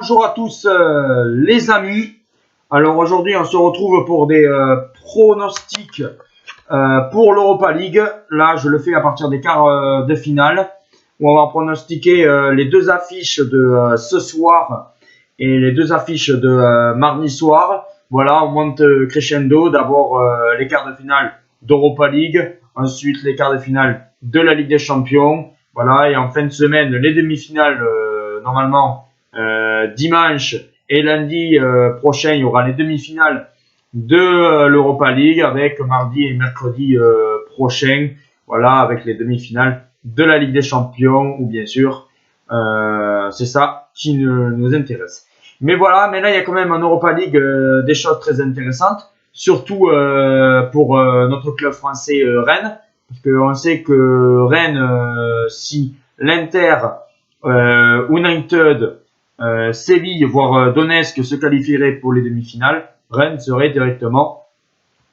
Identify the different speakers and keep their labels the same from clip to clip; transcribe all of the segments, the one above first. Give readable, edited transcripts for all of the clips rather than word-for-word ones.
Speaker 1: Bonjour à tous les amis. Alors aujourd'hui on se retrouve pour des pronostics pour l'Europa League. Là je le fais à partir des quarts de finale où on va pronostiquer les deux affiches de ce soir et les deux affiches de mardi soir. Voilà, on monte crescendo. D'abord les quarts de finale d'Europa League, ensuite les quarts de finale de la Ligue des Champions. Voilà, et en fin de semaine les demi-finales normalement dimanche et lundi prochain, il y aura les demi-finales de l'Europa League avec mardi et mercredi prochain, voilà, avec les demi-finales de la Ligue des Champions ou bien sûr, c'est ça qui nous intéresse. Mais voilà, mais là il y a quand même en Europa League des choses très intéressantes, surtout pour notre club français Rennes, parce qu'on sait que Rennes, si l'Inter, United, Séville, voire Donetsk se qualifierait pour les demi-finales, Rennes serait directement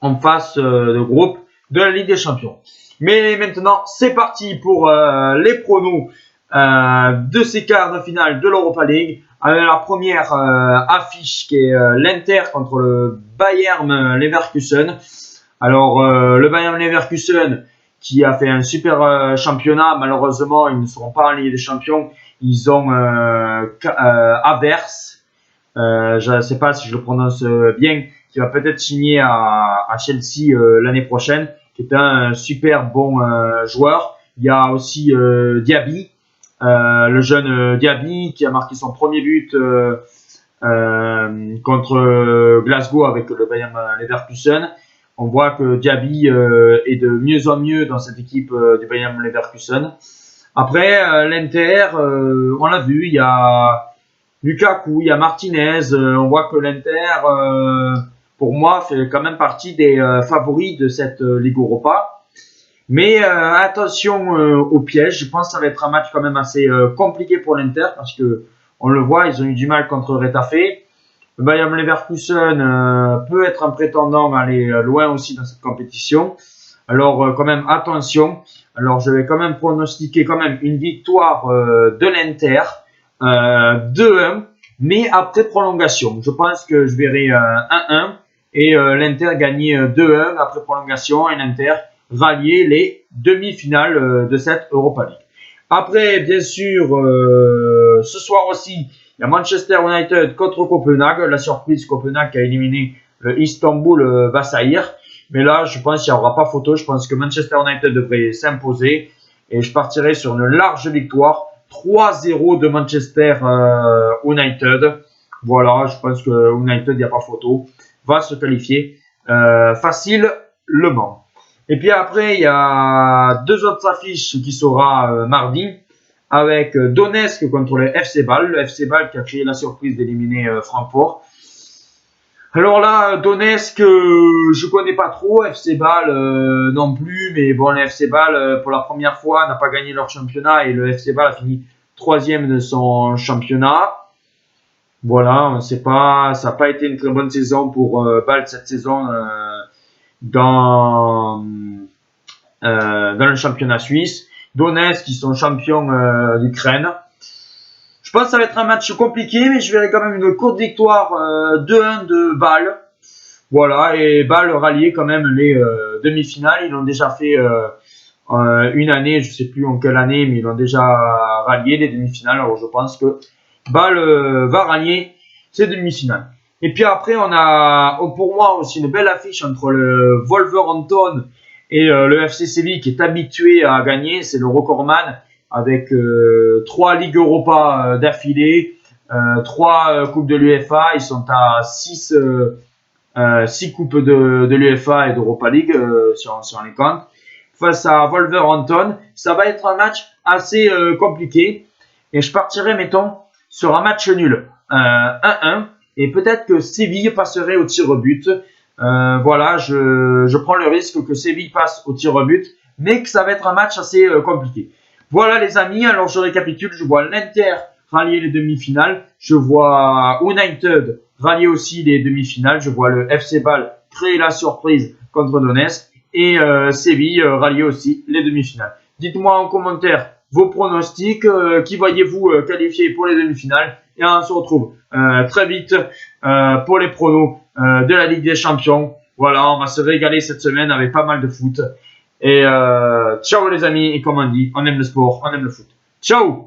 Speaker 1: en phase de groupe de la Ligue des Champions. Mais maintenant, c'est parti pour les pronos de ces quarts de finale de l'Europa League. Avec la première affiche qui est l'Inter contre le Bayern Leverkusen. Alors, le Bayern Leverkusen qui a fait un super championnat, malheureusement, ils ne seront pas en Ligue des Champions. Ils ont Avers, je ne sais pas si je le prononce bien, qui va peut-être signer à Chelsea l'année prochaine, qui est un super bon joueur. Il y a aussi Diaby, le jeune Diaby, qui a marqué son premier but contre Glasgow avec le Bayern Leverkusen. On voit que Diaby est de mieux en mieux dans cette équipe du Bayern Leverkusen. Après, l'Inter, on l'a vu, il y a Lukaku, il y a Martinez. On voit que l'Inter, pour moi, fait quand même partie des favoris de cette Ligue Europa. Mais attention au piège. Je pense que ça va être un match quand même assez compliqué pour l'Inter parce que on le voit, ils ont eu du mal contre Retafe. Le Bayern Leverkusen peut être un prétendant à aller loin aussi dans cette compétition. Alors quand même attention. Alors je vais quand même pronostiquer quand même une victoire de l'Inter 2-1, mais après prolongation. Je pense que je verrai 1-1 et l'Inter gagner 2-1 après prolongation et l'Inter rallier les demi-finales de cette Europa League. Après, bien sûr, ce soir aussi, il y a Manchester United contre Copenhague. La surprise, Copenhague qui a éliminé le Istanbul Basaksehir. Mais là, je pense qu'il n'y aura pas photo. Je pense que Manchester United devrait s'imposer. Et je partirai sur une large victoire. 3-0 de Manchester United. Voilà, je pense que United, il n'y a pas photo. Va se qualifier facilement. Et puis après, il y a deux autres affiches qui sera mardi. Avec Donetsk contre le FC Bâle. Le FC Bâle qui a créé la surprise d'éliminer Francfort. Alors là, Donetsk, je connais pas trop, FC Bâle non plus, mais bon, le FC Bâle, pour la première fois, n'a pas gagné leur championnat et le FC Bâle a fini 3e de son championnat. Voilà, ça n'a pas été une très bonne saison pour Bâle cette saison dans le championnat suisse. Donetsk, qui sont champions d'Ukraine. Je pense que ça va être un match compliqué, mais je verrai quand même une courte victoire 2-1 de Bâle. Voilà, et Bâle rallier quand même les demi-finales. Ils l'ont déjà fait une année, je ne sais plus en quelle année, mais ils l'ont déjà rallié les demi-finales. Alors je pense que Bâle va rallier ces demi-finales. Et puis après, on a pour moi aussi une belle affiche entre le Wolverhampton et le FC Séville qui est habitué à gagner. C'est le recordman avec 3 Ligues Europa d'affilée, 3 Coupes de l'UEFA. Ils sont à 6 coupes de l'UEFA et d'Europa League, si on les compte. Face à Wolverhampton, ça va être un match assez compliqué. Et je partirai, mettons, sur un match nul, 1-1. Et peut-être que Séville passerait au tir au but. Voilà, je prends le risque que Séville passe au tir au but, mais que ça va être un match assez compliqué. Voilà les amis, alors je récapitule, je vois l'Inter rallier les demi-finales, je vois United rallier aussi les demi-finales, je vois le FC Bâle créer la surprise contre Donetsk et Séville rallier aussi les demi-finales. Dites-moi en commentaire vos pronostics. Qui voyez-vous qualifier pour les demi-finales? Et on se retrouve très vite pour les pronos de la Ligue des Champions. Voilà, on va se régaler cette semaine avec pas mal de foot. Et ciao les amis, et comme on dit, on aime le sport, on aime le foot. Ciao!